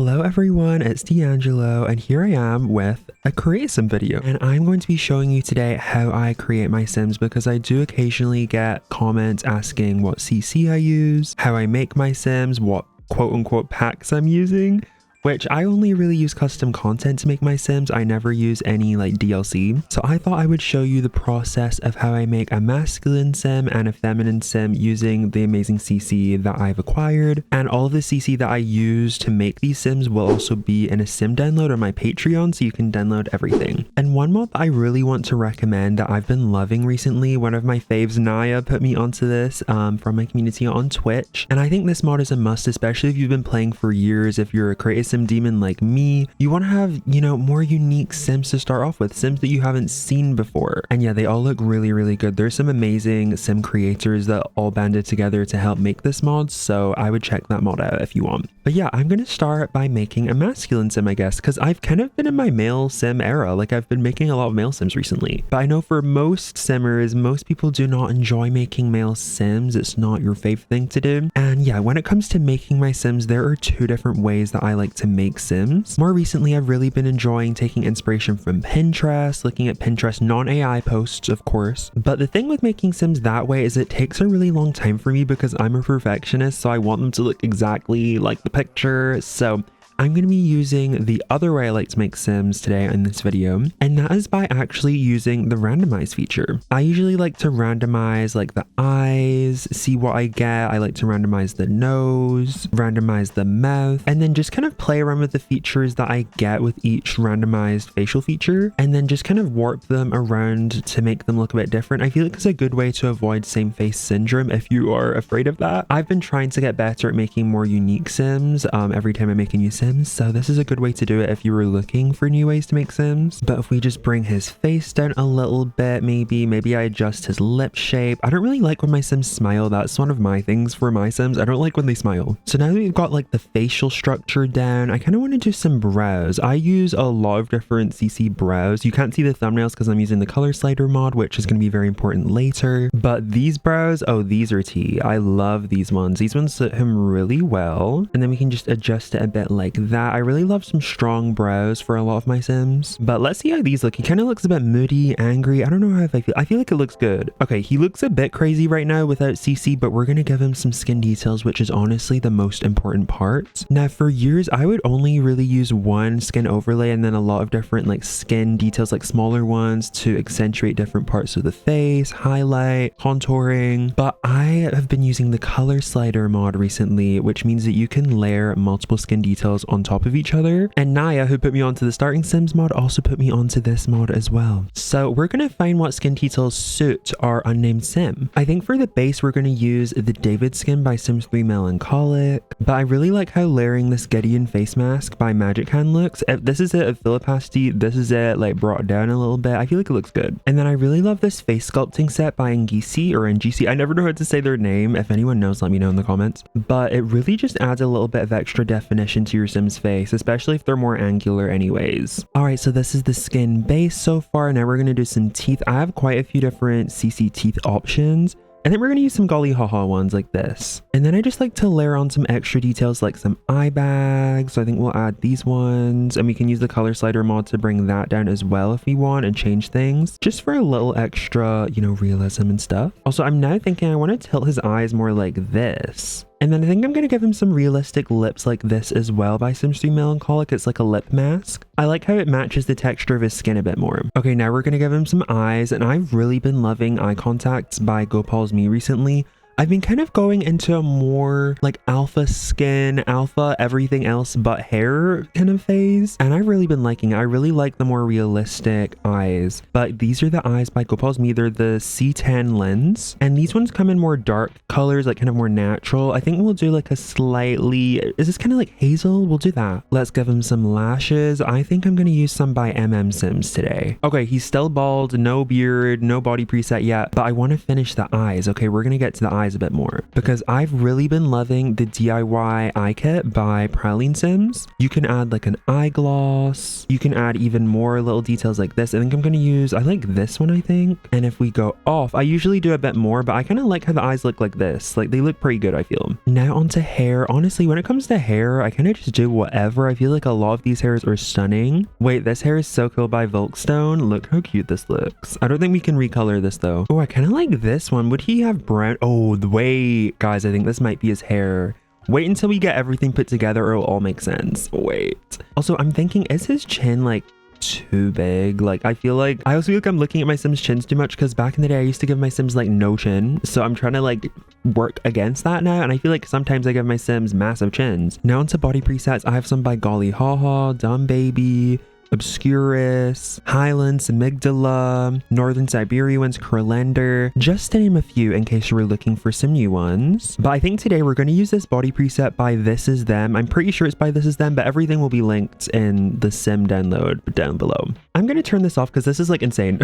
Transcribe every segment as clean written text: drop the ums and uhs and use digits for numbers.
Hello everyone, it's D'Angelo, and here I am with a create sim video. And I'm going to be showing you today how I create my sims because I do occasionally get comments asking what CC I use, how I make my sims, what quote-unquote packs I'm using, which I only really use custom content to make my sims. I never use any like DLC. So I thought I would show you the process of how I make a masculine sim and a feminine sim using the amazing CC that I've acquired. And all of the CC that I use to make these sims will also be in a sim download on my Patreon, so you can download everything. And one mod that I really want to recommend that I've been loving recently, one of my faves, Naya, put me onto this from my community on Twitch. And I think this mod is a must, especially if you've been playing for years. If you're a creative sim demon like me, you want to have, more unique sims to start off with, sims that you haven't seen before. And yeah, they all look really good. There's some amazing sim creators that all banded together to help make this mod, so I would check that mod out if you want. But yeah, I'm gonna start by making a masculine sim, I guess, because I've kind of been in my male sim era. Like, I've been making a lot of male sims recently, but I know for most simmers, most people do not enjoy making male sims. It's not your favorite thing to do. And yeah, when it comes to making my sims, there are two different ways that I like to make sims. More recently, I've really been enjoying taking inspiration from Pinterest, looking at Pinterest non-AI posts, of course. But the thing with making sims that way is it takes a really long time for me because I'm a perfectionist, so I want them to look exactly like the picture. So I'm going to be using the other way I like to make sims today in this video, and that is by actually using the randomize feature. I usually like to randomize like the eyes, see what I get. I like to randomize the nose, randomize the mouth, and then just kind of play around with the features that I get with each randomized facial feature, and then just kind of warp them around to make them look a bit different. I feel like it's a good way to avoid same face syndrome if you are afraid of that. I've been trying to get better at making more unique sims every time I make a new sim. So this is a good way to do it if you were looking for new ways to make sims. But if we just bring his face down a little bit, maybe I adjust his lip shape. I don't really like when my sims smile. That's one of my things for my sims. I don't like when they smile. So now that we've got like the facial structure down, I kind of want to do some brows. I use a lot of different CC brows. You can't see the thumbnails because I'm using the color slider mod, which is going to be very important later. But these brows, oh, these are tea. I love these ones. These ones suit him really well. And then we can just adjust it a bit like that. I really love some strong brows for a lot of my sims, but let's see how these look. He kind of looks a bit moody, angry. I don't know how I feel. I feel like it looks good. Okay, he looks a bit crazy right now without CC, but we're gonna give him some skin details, which is honestly the most important part. Now, for years, I would only really use one skin overlay and then a lot of different like skin details, like smaller ones to accentuate different parts of the face, highlight, contouring. But I have been using the color slider mod recently, which means that you can layer multiple skin details on top of each other. And Naya, who put me onto the starting sims mod, also put me onto this mod as well. So we're going to find what skin details suit our unnamed sim. I think for the base, we're going to use the David skin by Sims 3 Melancholic, but I really like how layering this Gideon face mask by Magic Hand looks. If this is it of Philippasti, this is it like brought down a little bit. I feel like it looks good. And then I really love this face sculpting set by Ngisi or NGC. I never know how to say their name. If anyone knows, let me know in the comments. But it really just adds a little bit of extra definition to your sim's face, especially if they're more angular anyways. All right, so this is the skin base so far. Now we're going to do some teeth. I have quite a few different CC teeth options, and then we're going to use some golly haha ones like this. And then I just like to layer on some extra details like some eye bags. So I think we'll add these ones, and we can use the color slider mod to bring that down as well if we want and change things just for a little extra, realism and stuff. Also, I'm now thinking I want to tilt his eyes more like this. And then I think I'm going to give him some realistic lips like this as well by Sims 3 Melancholic. It's like a lip mask. I like how it matches the texture of his skin a bit more. Okay, now we're going to give him some eyes, and I've really been loving eye contacts by Gopal's Me recently. I've been kind of going into a more like alpha skin, alpha everything else but hair kind of phase, and I've really been liking it. I really like the more realistic eyes, but these are the eyes by Gopal's Me. They're the C10 lens, and these ones come in more dark colors, like kind of more natural. I think we'll do like a slightly, is this kind of like hazel? We'll do that. Let's give him some lashes. I think I'm going to use some by Sims today. Okay, he's still bald, no beard, no body preset yet, but I want to finish the eyes. Okay, we're going to get to the eyes eyes a bit more because I've really been loving the DIY eye kit by Praline Sims. You can add like an eye gloss. You can add even more little details like this. I think I'm going to use, I like this one, I think. And if we go off, I usually do a bit more, but I kind of like how the eyes look like this. Like they look pretty good, I feel. Now onto hair. Honestly, when it comes to hair, I kind of just do whatever. I feel like a lot of these hairs are stunning. Wait, this hair is so cool by Volkstone. Look how cute this looks. I don't think we can recolor this though. Oh, I kind of like this one. Would he have brown? Oh, wait, guys, I think this might be his hair. Wait until we get everything put together or it'll all make sense. Wait. Also, I'm thinking, is his chin like too big? Like I feel like I'm looking at my Sims chins too much because back in the day I used to give my Sims like no chin, so I'm trying to like work against that now, and I feel like sometimes I give my Sims massive chins. Now onto body presets. I have some by Golly Haha, Dumb Baby, Obscurus, Highlands, Amygdala, Northern Siberians, Curlender, just to name a few in case you were looking for some new ones. But I think today we're going to use this body preset by This Is Them. I'm pretty sure it's by This Is Them, but everything will be linked in the sim download down below. I'm going to turn this off because this is like insane.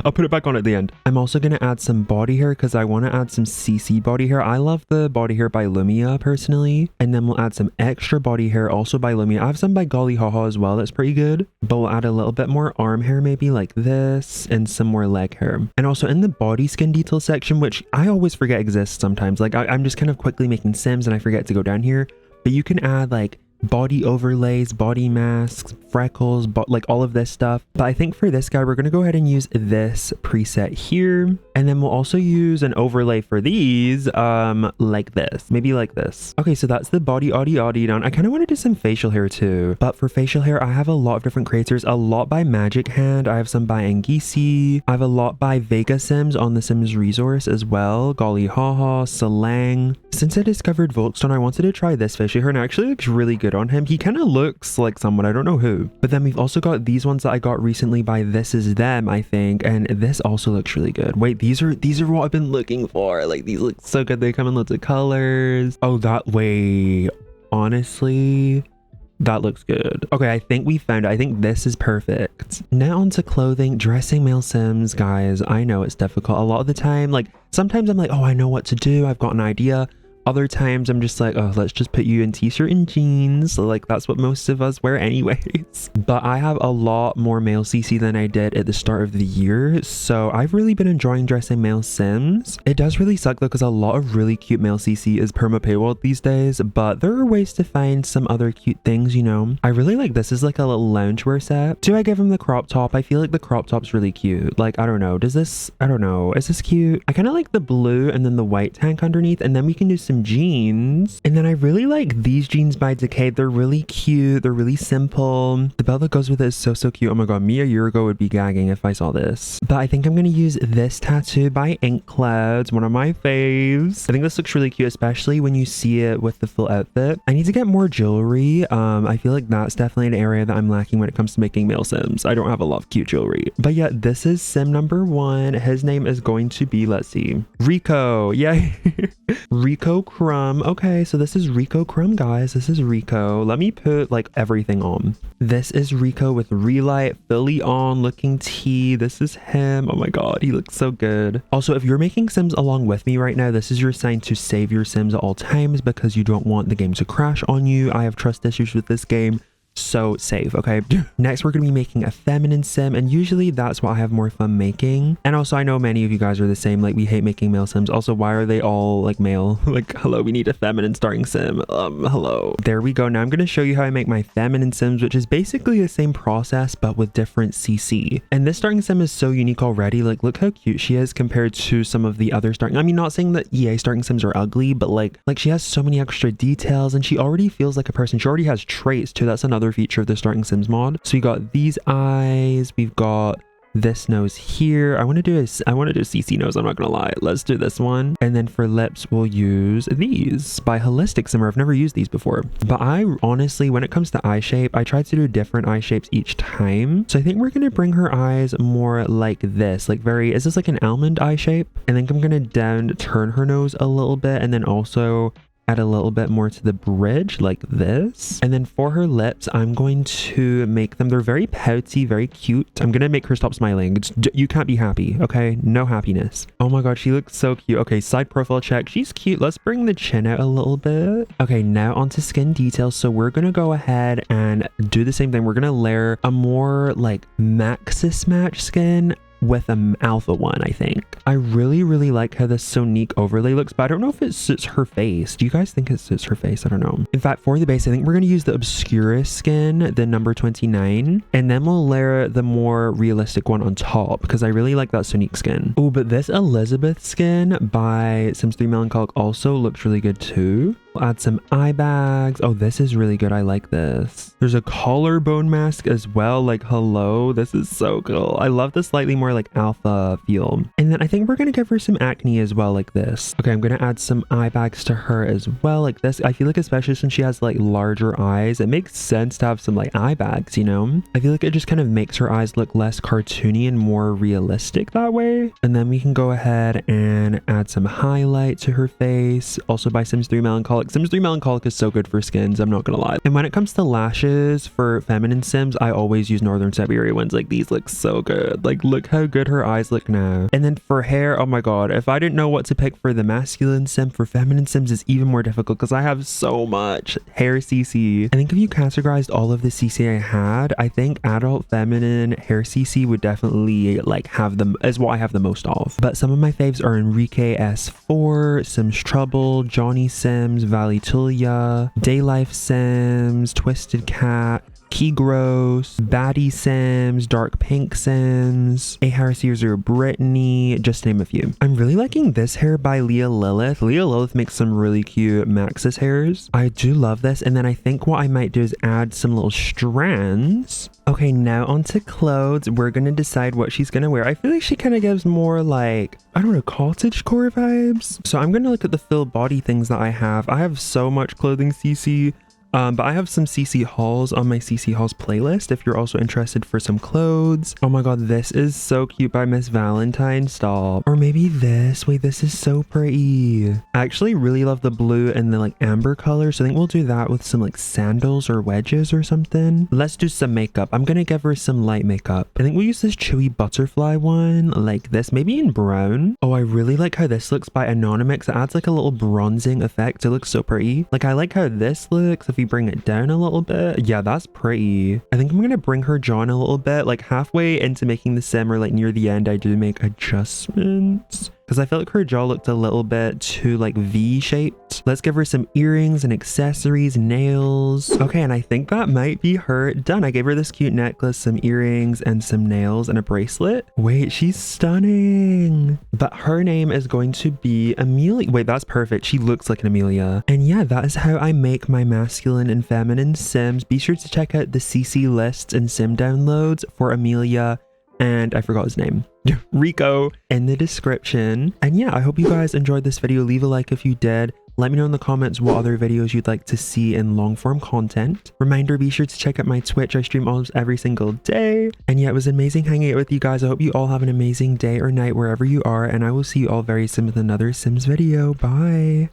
I'll put it back on at the end. I'm also going to add some body hair because I want to add some CC body hair. I love the body hair by Lumia personally. And then we'll add some extra body hair also by Lumia. I have some by Golly Haha as well. That's pretty good. But we'll add a little bit more arm hair maybe like this, and some more leg hair. And also in the body skin detail section, which I always forget exists sometimes. Like I'm just kind of quickly making Sims and I forget to go down here. But you can add like body overlays, body masks, freckles, like all of this stuff. But I think for this guy, we're going to go ahead and use this preset here. And then we'll also use an overlay for these, like this, maybe like this. Okay, so that's the body done. I kind of want to do some facial hair too. But for facial hair, I have a lot of different creators, a lot by Magic Hand. I have some by Angisi. I have a lot by Vega Sims on the Sims resource as well. Golly Haha, Salang. Since I discovered Volkstone, I wanted to try this facial hair and it actually looks really good on him. He kind of looks like someone, I don't know who. But then we've also got these ones that I got recently by This Is Them, I think, and this also looks really good. Wait, these are what I've been looking for. Like these look so good. They come in loads of colors. Oh, that way, honestly, that looks good. Okay, I think we found it. I think this is perfect. Now onto clothing. Dressing male Sims, guys, I know it's difficult a lot of the time. Like sometimes I'm like, oh, I know what to do, I've got an idea. Other times I'm just like, oh, let's just put you in t-shirt and jeans. Like that's what most of us wear anyways. But I have a lot more male CC than I did at the start of the year. So I've really been enjoying dressing male Sims. It does really suck though, because a lot of really cute male CC is perma paywalled these days, but there are ways to find some other cute things, you know. I really like this is like a little loungewear set. Do I give him the crop top? I feel like the crop top's really cute. Like, I don't know. Does this, I don't know. Is this cute? I kind of like the blue and then the white tank underneath, and then we can do some jeans. And then I really like these jeans by Decade. They're really cute. They're really simple. The belt that goes with it is so cute. Oh my god, me a year ago would be gagging if I saw this. But I think I'm going to use this tattoo by Ink Clouds, one of my faves. I think this looks really cute, especially when you see it with the full outfit. I need to get more jewelry. I feel like that's definitely an area that I'm lacking when it comes to making male Sims. I don't have a lot of cute jewelry. But yeah, this is Sim number 1. His name is going to be, let's see, Rico. Yay. Rico Crumb. Okay, so this is Rico Crumb, guys. This is Rico. Let me put like everything on. This is Rico with relight, fully on looking tea. This is him. Oh my god, he looks so good. Also, if you're making Sims along with me right now, this is your sign to save your Sims at all times because you don't want the game to crash on you. I have trust issues with this game. So save. Okay, next we're gonna be making a feminine Sim, and usually that's what I have more fun making. And also I know many of you guys are the same, like we hate making male Sims. Also, why are they all like male? Like, hello, we need a feminine starting Sim. Hello. There we go. Now I'm gonna show you how I make my feminine Sims, which is basically the same process but with different CC. And this starting Sim is so unique already. Like, look how cute she is compared to some of the other starting, I mean, not saying that EA starting Sims are ugly, but like she has so many extra details and she already feels like a person. She already has traits too. That's another feature of the starting Sims mod. So we got these eyes, we've got this nose here. I want to do a CC nose, I'm not gonna lie. Let's do this one. And then for lips, we'll use these by Holistic Simmer. I've never used these before, but I honestly, when it comes to eye shape, I try to do different eye shapes each time. So I think we're gonna bring her eyes more like this, like very, is this like an almond eye shape? And then I'm gonna turn her nose a little bit, and then also add a little bit more to the bridge like this. And then for her lips, I'm going to make them, they're very pouty, very cute. I'm gonna make her stop smiling. You can't be happy, okay? No happiness. Oh my god, she looks so cute. Okay, side profile check. She's cute. Let's bring the chin out a little bit. Okay, now onto skin details. So we're gonna go ahead and do the same thing. We're gonna layer a more like Maxis match skin with an alpha one, I think. I really like how the Sonique overlay looks, but I don't know if it suits her face. Do you guys think it suits her face? I don't know. In fact, for the base, I think we're going to use the Obscura skin, the number 29, and then we'll layer the more realistic one on top because I really like that Sonique skin. Oh, but this Elizabeth skin by Sims 3 Melancholic also looks really good too. We'll add some eye bags. Oh, this is really good. I like this. There's a collarbone mask as well. Like, hello, this is so cool. I love the slightly more like alpha feel. And then I think we're gonna give her some acne as well, like this. Okay, I'm gonna add some eye bags to her as well, like this. I feel like especially since she has like larger eyes, it makes sense to have some like eye bags, you know? I feel like it just kind of makes her eyes look less cartoony and more realistic that way. And then we can go ahead and add some highlight to her face, also by Sims 3 Melancholic. Sims 3 Melancholic is so good for skins, I'm not gonna lie. And when it comes to lashes for feminine Sims, I always use Northern Siberia ones. Like, these look so good. Like, look how good her eyes look now. And then for hair, oh my god, if I didn't know what to pick for the masculine Sim, for feminine Sims is even more difficult because I have so much hair CC. I think if you categorized all of the CC I had, I think adult feminine hair CC would definitely like have them as what I have the most of. But some of my faves are Enrique S4, Sims Trouble, Johnny Sims, Valley Tulia, Daylife Sims, Twisted Cat, Key Gross, Baddie Sims, Dark Pink Sims, A Harris 00 Brittany, just to name a few. I'm really liking this hair by Leah Lilith. Leah Lilith makes some really cute Maxis hairs. I do love this. And then I think what I might do is add some little strands. Okay, now onto clothes. We're gonna decide what she's gonna wear. I feel like she kind of gives more like, I don't know, cottagecore vibes. So I'm gonna look at the full body things that I have. I have so much clothing CC. But I have some CC hauls on my CC hauls playlist if you're also interested for some clothes. Oh my god, this is so cute by Miss Valentine. Stop. Or maybe this. Wait, this is so pretty. I actually really love the blue and the like amber color, so I think we'll do that with some like sandals or wedges or something. Let's do some makeup. I'm gonna give her some light makeup. I think we'll use this chewy butterfly one like this, maybe in brown. Oh, I really like how this looks by Anonymix. It adds like a little bronzing effect. It looks so pretty. Like, I like how this looks. If you bring it down a little bit, yeah, that's pretty. I think I'm gonna bring her jaw in a little bit, like halfway into making the sim or like near the end. I do make adjustments because I felt like her jaw looked a little bit too like V-shaped. Let's give her some earrings and accessories, nails. Okay, and I think that might be her done. I gave her this cute necklace, some earrings, and some nails and a bracelet. Wait, she's stunning. But her name is going to be Amelia. Wait, that's perfect. She looks like an Amelia. And yeah, that is how I make my masculine and feminine Sims. Be sure to check out the CC lists and Sim downloads for Amelia and I forgot his name, Rico, in the description. And yeah, I hope you guys enjoyed this video. Leave a like if you did. Let me know in the comments what other videos you'd like to see in long form content. Reminder, be sure to check out my Twitch. I stream almost every single day. And yeah, it was amazing hanging out with you guys. I hope you all have an amazing day or night wherever you are. And I will see you all very soon with another Sims video. Bye.